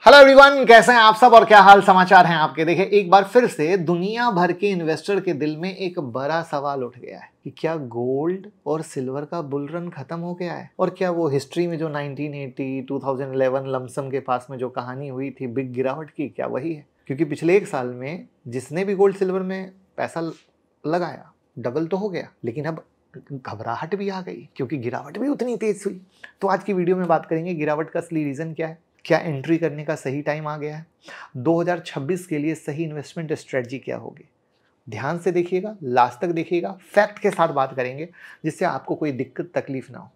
Hello everyone, कैसे हैं आप सब और क्या हाल समाचार हैं आपके। देखिए, एक बार फिर से दुनिया भर के इन्वेस्टर के दिल में एक बड़ा सवाल उठ गया है कि क्या गोल्ड और सिल्वर का बुल रन खत्म हो गया है, और क्या वो हिस्ट्री में जो 1980 2011 लमसम के पास में जो कहानी हुई थी बिग गिरावट की, क्या वही है। क्योंकि पिछले एक साल में जिसने भी गोल्ड सिल्वर में पैसा लगाया डबल तो हो गया, लेकिन अब घबराहट भी आ गई क्योंकि गिरावट भी उतनी तेज हुई। तो आज की वीडियो में बात करेंगे गिरावट का असली रीजन क्या है, क्या एंट्री करने का सही टाइम आ गया है, 2026 के लिए सही इन्वेस्टमेंट स्ट्रेटजी क्या होगी। ध्यान से देखिएगा, लास्ट तक देखिएगा, फैक्ट के साथ बात करेंगे जिससे आपको कोई दिक्कत तकलीफ ना हो।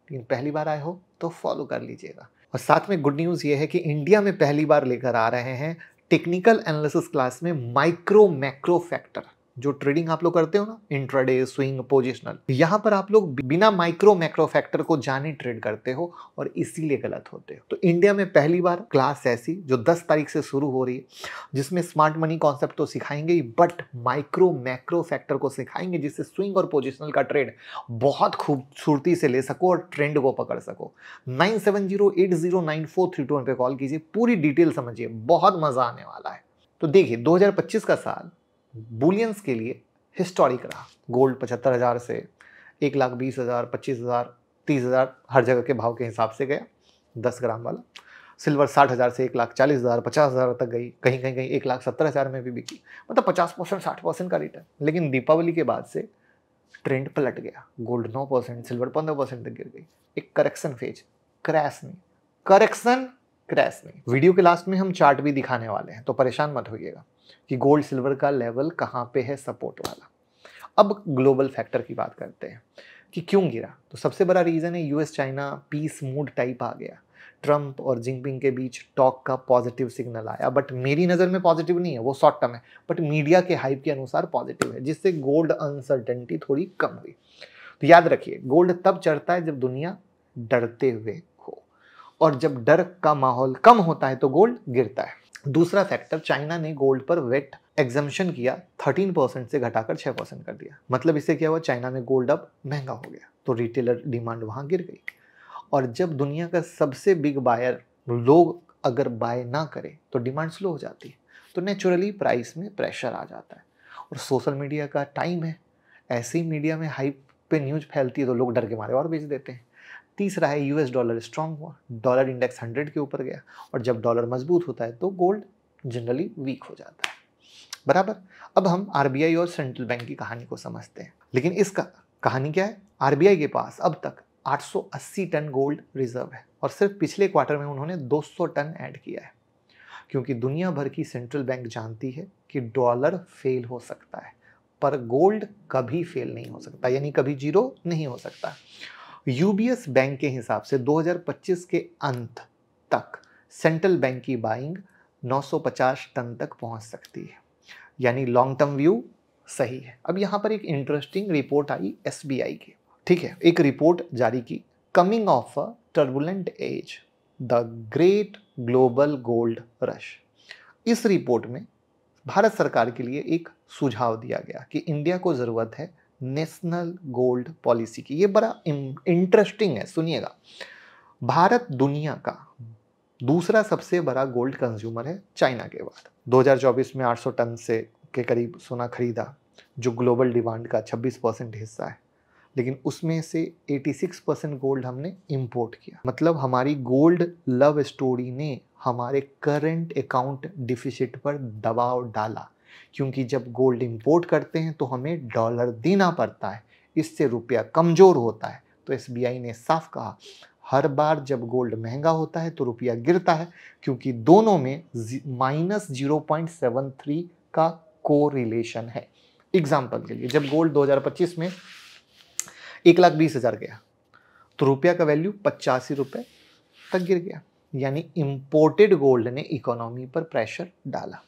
लेकिन पहली बार आए हो तो फॉलो कर लीजिएगा। और साथ में गुड न्यूज़ ये है कि इंडिया में पहली बार लेकर आ रहे हैं टेक्निकल एनालिसिस क्लास में माइक्रो मैक्रो फैक्टर। जो ट्रेडिंग आप लोग करते हो ना, इंट्राडे, स्विंग, पोजिशनल, यहां पर आप लोग बिना माइक्रो मैक्रो फैक्टर को जाने ट्रेड करते हो और इसीलिए गलत होते हो। तो इंडिया में पहली बार क्लास ऐसी जो 10 तारीख से शुरू हो रही है, जिसमें स्मार्ट मनी कॉन्सेप्ट तो सिखाएंगे ही, बट माइक्रो मैक्रो फैक्टर को सिखाएंगे जिससे स्विंग और पोजिशनल का ट्रेड बहुत खूबसूरती से ले सको और ट्रेंड को पकड़ सको। 9708094321 पे कॉल कीजिए, पूरी डिटेल समझिए, बहुत मजा आने वाला है। तो देखिए, 2025 का साल बुलियंस के लिए हिस्टोरिक रहा। गोल्ड 75,000 से 1,20,000, 25,000, 30,000 हर जगह के भाव के हिसाब से गया 10 ग्राम वाला। सिल्वर 60,000 से 1,40,000, 50,000 तक गई, कहीं कहीं कहीं 1,70,000 में भी बिकी, मतलब 50% 60% का रिटर्न। लेकिन दीपावली के बाद से ट्रेंड पलट गया, गोल्ड 9%, सिल्वर 15% तक गिर गई। एक करेक्शन फेज, क्रैश नहीं, करेक्शन क्रैश नहीं। वीडियो के लास्ट में हम चार्ट भी दिखाने वाले हैं, तो परेशान मत होइएगा कि गोल्ड सिल्वर का लेवल कहाँ पे है सपोर्ट वाला। अब ग्लोबल फैक्टर की बात करते हैं कि क्यों गिरा। तो सबसे बड़ा रीजन है US China peace mood type आ गया। ट्रंप और जिनपिंग के बीच टॉक का पॉजिटिव सिग्नल आया, बट मेरी नज़र में पॉजिटिव नहीं है, वो शॉर्ट टर्म है, बट मीडिया के हाइप के अनुसार पॉजिटिव है, जिससे गोल्ड अनसर्टेनिटी थोड़ी कम हुई। तो याद रखिए, गोल्ड तब चढ़ता है जब दुनिया डरते हुए हो, और जब डर का माहौल कम होता है तो गोल्ड गिरता है। दूसरा फैक्टर, चाइना ने गोल्ड पर वेट एग्जम्पशन किया, 13% से घटाकर 6% कर दिया। मतलब इससे क्या हुआ, चाइना में गोल्ड अब महंगा हो गया, तो रिटेलर डिमांड वहां गिर गई। और जब दुनिया का सबसे बिग बायर लोग अगर बाय ना करे तो डिमांड स्लो हो जाती है, तो नेचुरली प्राइस में प्रेशर आ जाता है। और सोशल मीडिया का टाइम है, ऐसे ही मीडिया में हाइप पे न्यूज फैलती है तो लोग डर के मारे और बेच देते हैं। तीसरा है, यूएस डॉलर स्ट्रांग हुआ, डॉलर इंडेक्स 100 के ऊपर गया, और जब डॉलर मजबूत होता है तो गोल्ड जनरली वीक हो जाता है। बराबर। अब हम आरबीआई और सेंट्रल बैंक की कहानी को समझते हैं। लेकिन इसका कहानी क्या है, आरबीआई के पास अब तक 880 टन गोल्ड रिजर्व है, और सिर्फ पिछले क्वार्टर में उन्होंने 200 टन ऐड किया है। क्योंकि दुनिया भर की सेंट्रल बैंक जानती है कि डॉलर फेल हो सकता है, पर गोल्ड कभी फेल नहीं हो सकता, यानी कभी जीरो नहीं हो सकता। यूबीएस बैंक के हिसाब से 2025 के अंत तक सेंट्रल बैंक की बाइंग 950 टन तक पहुंच सकती है, यानी लॉन्ग टर्म व्यू सही है। अब यहां पर एक इंटरेस्टिंग रिपोर्ट आई एसबीआई की, ठीक है, एक रिपोर्ट जारी की, coming of a turbulent age, the great global gold rush. इस रिपोर्ट में भारत सरकार के लिए एक सुझाव दिया गया कि इंडिया को जरूरत है नेशनल गोल्ड पॉलिसी की। ये बड़ा इंटरेस्टिंग है, सुनिएगा। भारत दुनिया का दूसरा सबसे बड़ा गोल्ड कंज्यूमर है चाइना के बाद। 2024 में 800 टन से के करीब सोना खरीदा, जो ग्लोबल डिमांड का 26% हिस्सा है। लेकिन उसमें से 86% गोल्ड हमने इंपोर्ट किया। मतलब हमारी गोल्ड लव स्टोरी ने हमारे करंट अकाउंट डिफिसिट पर दबाव डाला, क्योंकि जब गोल्ड इंपोर्ट करते हैं तो हमें डॉलर देना पड़ता है, इससे रुपया कमजोर होता है। तो एसबीआई ने साफ कहा, हर बार जब गोल्ड महंगा होता है तो रुपया गिरता है, क्योंकि दोनों में -0.73 का कोरिलेशन है। एग्जाम्पल के लिए, जब गोल्ड 2025 में 1,20,000 गया तो रुपया का वैल्यू 85 रुपये तक गिर गया, यानी इंपोर्टेड गोल्ड ने इकोनॉमी पर प्रेशर डाला।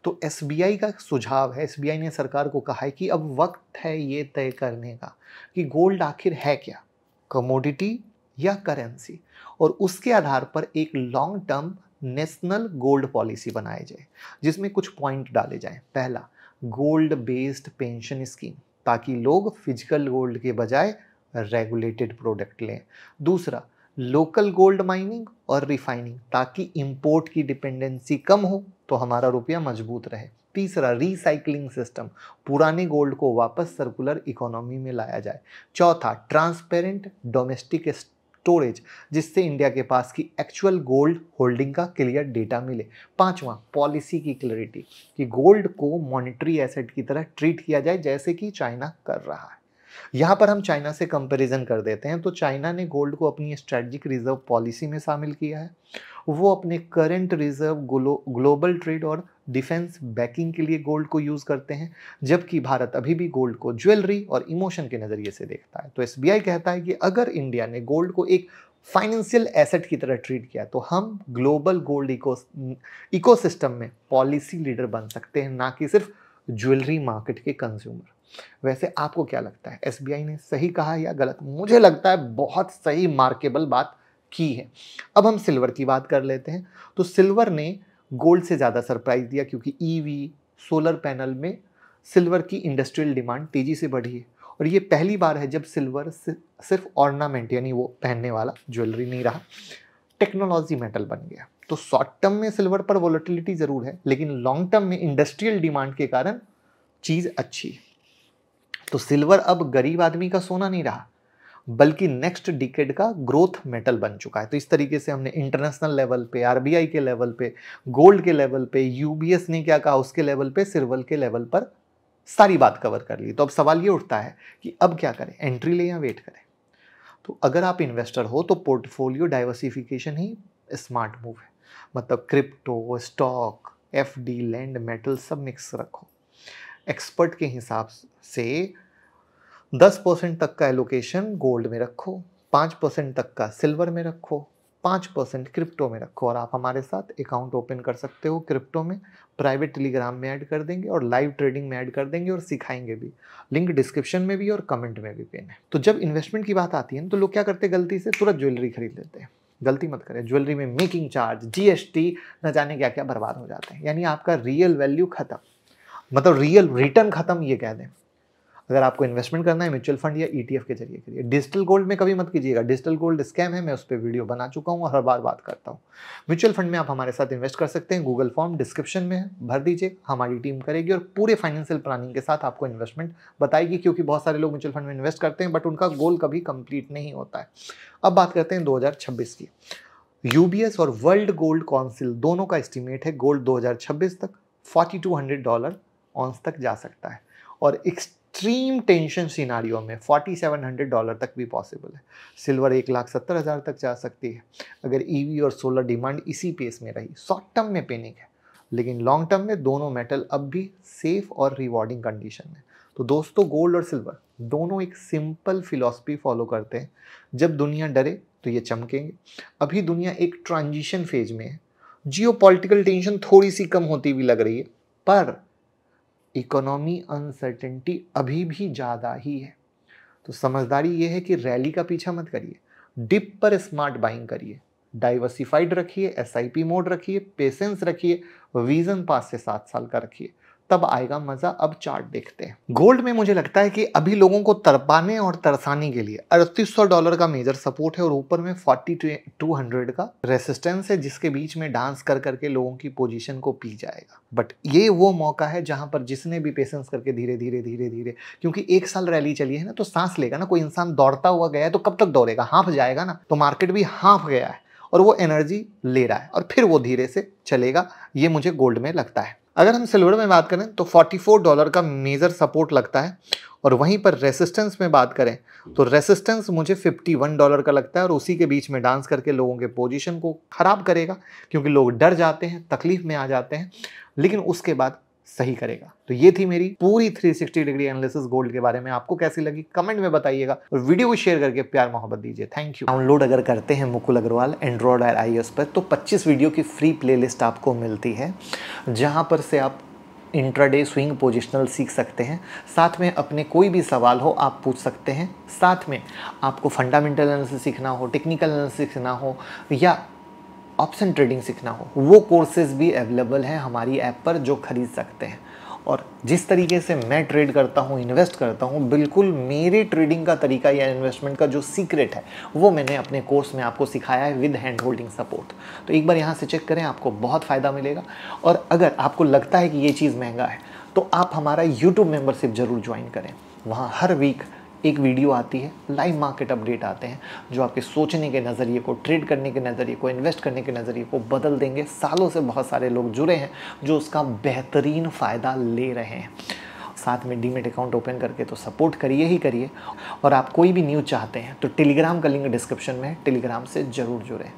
तो एसबीआई का सुझाव है, एसबीआई ने सरकार को कहा है कि अब वक्त है ये तय करने का कि गोल्ड आखिर है क्या, कमोडिटी या करेंसी, और उसके आधार पर एक long term national gold policy बनाई जाए, जिसमें कुछ पॉइंट डाले जाएं। पहला, गोल्ड बेस्ड पेंशन स्कीम, ताकि लोग फिजिकल गोल्ड के बजाय रेगुलेटेड प्रोडक्ट लें। दूसरा, लोकल गोल्ड माइनिंग और रिफाइनिंग, ताकि इंपोर्ट की डिपेंडेंसी कम हो तो हमारा रुपया मजबूत रहे। तीसरा, रीसाइक्लिंग सिस्टम, पुराने गोल्ड को वापस सर्कुलर इकोनॉमी में लाया जाए। चौथा, ट्रांसपेरेंट डोमेस्टिक स्टोरेज, जिससे इंडिया के पास की एक्चुअल गोल्ड होल्डिंग का क्लियर डेटा मिले। पांचवा, पॉलिसी की क्लैरिटी, कि गोल्ड को मॉनेटरी एसेट की तरह ट्रीट किया जाए जैसे कि चाइना कर रहा है। यहाँ पर हम चाइना से कंपैरिजन कर देते हैं तो चाइना ने गोल्ड को अपनी स्ट्रेटजिक रिजर्व पॉलिसी में शामिल किया है। वो अपने करंट रिजर्व, ग्लोबल ट्रेड और डिफेंस बैकिंग के लिए गोल्ड को यूज करते हैं, जबकि भारत अभी भी गोल्ड को ज्वेलरी और इमोशन के नजरिए से देखता है। तो एसबीआई कहता है कि अगर इंडिया ने गोल्ड को एक फाइनेंशियल एसेट की तरह ट्रीट किया तो हम ग्लोबल गोल्ड इकोसिस्टम में पॉलिसी लीडर बन सकते हैं, ना कि सिर्फ ज्वेलरी मार्केट के कंज्यूमर। वैसे आपको क्या लगता है, एसबीआई ने सही कहा या गलत? मुझे लगता है बहुत सही मार्केबल बात की है। अब हम सिल्वर की बात कर लेते हैं। तो सिल्वर ने गोल्ड से ज़्यादा सरप्राइज दिया, क्योंकि ईवी, सोलर पैनल में सिल्वर की इंडस्ट्रियल डिमांड तेजी से बढ़ी है। और ये पहली बार है जब सिल्वर सिर्फ ऑर्नामेंट यानी वो पहनने वाला ज्वेलरी नहीं रहा, टेक्नोलॉजी मेटल बन गया। तो शॉर्ट टर्म में सिल्वर पर वोलेटिलिटी जरूर है, लेकिन लॉन्ग टर्म में इंडस्ट्रियल डिमांड के कारण चीज़ अच्छी है। तो सिल्वर अब गरीब आदमी का सोना नहीं रहा, बल्कि नेक्स्ट डिकेड का ग्रोथ मेटल बन चुका है। तो इस तरीके से हमने इंटरनेशनल लेवल पे, आरबीआई के लेवल पे, गोल्ड के लेवल पे, यूबीएस ने क्या कहा उसके लेवल पे, सिल्वर के लेवल पर सारी बात कवर कर ली। तो अब सवाल ये उठता है कि अब क्या करें, एंट्री ले या वेट करें? तो अगर आप इन्वेस्टर हो तो पोर्टफोलियो डाइवर्सिफिकेशन ही स्मार्ट मूव है। मतलब crypto, stock, FD, land, metal सब मिक्स रखो। एक्सपर्ट के हिसाब से 10% तक का एलोकेशन गोल्ड में रखो, 5% तक का सिल्वर में रखो, 5% क्रिप्टो में रखो। और आप हमारे साथ अकाउंट ओपन कर सकते हो क्रिप्टो में, प्राइवेट टेलीग्राम में ऐड कर देंगे और लाइव ट्रेडिंग में ऐड कर देंगे और सिखाएंगे भी। लिंक डिस्क्रिप्शन में भी और कमेंट में भी पिन है। तो जब इन्वेस्टमेंट की बात आती है तो लोग क्या करते हैं, गलती से तुरंत ज्वेलरी खरीद लेते हैं। गलती मत करें, ज्वेलरी में मेकिंग चार्ज, जीएसटी, न जाने क्या क्या बर्बाद हो जाते हैं, यानी आपका रियल वैल्यू खत्म, मतलब रियल रिटर्न खत्म ये कह दें। अगर आपको इन्वेस्टमेंट करना है म्यूचुअल फंड या ईटीएफ के जरिए करिए। डिजिटल गोल्ड में कभी मत कीजिएगा, डिजिटल गोल्ड स्कैम है, मैं उस पर वीडियो बना चुका हूँ और हर बार बात करता हूँ। म्यूचुअल फंड में आप हमारे साथ इन्वेस्ट कर सकते हैं, गूगल फॉर्म डिस्क्रिप्शन में है, भर दीजिए, हमारी टीम करेगी और पूरे फाइनेंशियल प्लानिंग के साथ आपको इन्वेस्टमेंट बताएगी। क्योंकि बहुत सारे लोग म्यूचुअल फंड में इन्वेस्ट करते हैं बट उनका गोल कभी कंप्लीट नहीं होता है। अब बात करते हैं 2026 की। यूबीएस और वर्ल्ड गोल्ड काउंसिल दोनों का एस्टिमेट है गोल्ड 2026 तक $4200 ऑन्स तक जा सकता है, और एक्सट्रीम टेंशन सिनारियो में $4700 तक भी पॉसिबल है। सिल्वर 1,70,000 तक जा सकती है अगर ईवी और सोलर डिमांड इसी पेस में रही। शॉर्ट टर्म में पैनिक है, लेकिन लॉन्ग टर्म में दोनों मेटल अब भी सेफ और रिवॉर्डिंग कंडीशन में। तो दोस्तों, गोल्ड और सिल्वर दोनों एक सिंपल फिलॉसफी फॉलो करते हैं, जब दुनिया डरे तो ये चमकेंगे। अभी दुनिया एक ट्रांजिशन फेज में है, जियोपॉलिटिकल टेंशन थोड़ी सी कम होती हुई लग रही है, पर इकोनॉमी अनसर्टेनिटी अभी भी ज़्यादा ही है। तो समझदारी ये है कि रैली का पीछा मत करिए, डिप पर स्मार्ट बाइंग करिए, डाइवर्सिफाइड रखिए, एसआईपी मोड रखिए, पेशेंस रखिए, विजन 5 से 7 साल का रखिए, तब आएगा मजा। अब चार्ट देखते हैं। गोल्ड में मुझे लगता है कि अभी लोगों को तरपाने और तरसाने के लिए $3800 का मेजर सपोर्ट है और ऊपर में 4200 का रेसिस्टेंस है, जिसके बीच में डांस कर करके लोगों की पोजीशन को पी जाएगा। बट ये वो मौका है जहां पर जिसने भी पेशेंस करके धीरे धीरे धीरे धीरे, क्योंकि 1 साल रैली चली है ना, तो सांस लेगा ना। कोई इंसान दौड़ता हुआ गया है तो कब तक दौड़ेगा, हाँफ जाएगा ना। तो मार्केट भी हाँफ गया है और वो एनर्जी ले रहा है और फिर वो धीरे से चलेगा, ये मुझे गोल्ड में लगता है। अगर हम सिल्वर में बात करें तो $44 का मेजर सपोर्ट लगता है, और वहीं पर रेसिस्टेंस में बात करें तो रेसिस्टेंस मुझे $51 का लगता है, और उसी के बीच में डांस करके लोगों के पोजीशन को खराब करेगा, क्योंकि लोग डर जाते हैं, तकलीफ में आ जाते हैं, लेकिन उसके बाद सही करेगा। तो ये थी मेरी पूरी 360 डिग्री एनालिसिस गोल्ड के बारे में। आपको कैसी लगी कमेंट में बताइएगा और वीडियो को शेयर करके प्यार मोहब्बत दीजिए। Thank you. डाउनलोड अगर करते हैं मुकुल अग्रवाल एंड्रॉयड और iOS पर तो 25 वीडियो की फ्री प्लेलिस्ट आपको मिलती है, जहां पर से आप इंट्राडे स्विंग पोजिशनल सीख सकते हैं। साथ में अपने कोई भी सवाल हो आप पूछ सकते हैं। साथ में आपको फंडामेंटल एनालिसिस सीखना हो, टेक्निकल एनालिसिस सीखना हो या ऑप्शन ट्रेडिंग सीखना हो, वो कोर्सेज भी अवेलेबल हैं हमारी ऐप पर जो खरीद सकते हैं। और जिस तरीके से मैं ट्रेड करता हूँ, इन्वेस्ट करता हूँ, बिल्कुल मेरे ट्रेडिंग का तरीका या इन्वेस्टमेंट का जो सीक्रेट है वो मैंने अपने कोर्स में आपको सिखाया है विद हैंड होल्डिंग सपोर्ट। तो एक बार यहाँ से चेक करें, आपको बहुत फ़ायदा मिलेगा। और अगर आपको लगता है कि ये चीज़ महंगा है तो आप हमारा यूट्यूब मेंबरशिप ज़रूर ज्वाइन करें। वहाँ हर वीक एक वीडियो आती है, लाइव मार्केट अपडेट आते हैं जो आपके सोचने के नज़रिए को, ट्रेड करने के नज़रिए को, इन्वेस्ट करने के नज़रिए को बदल देंगे। सालों से बहुत सारे लोग जुड़े हैं जो उसका बेहतरीन फ़ायदा ले रहे हैं। साथ में डीमेट अकाउंट ओपन करके तो सपोर्ट करिए ही करिए। और आप कोई भी न्यूज़ चाहते हैं तो टेलीग्राम का लिंक डिस्क्रिप्शन में है, टेलीग्राम से ज़रूर जुड़ें।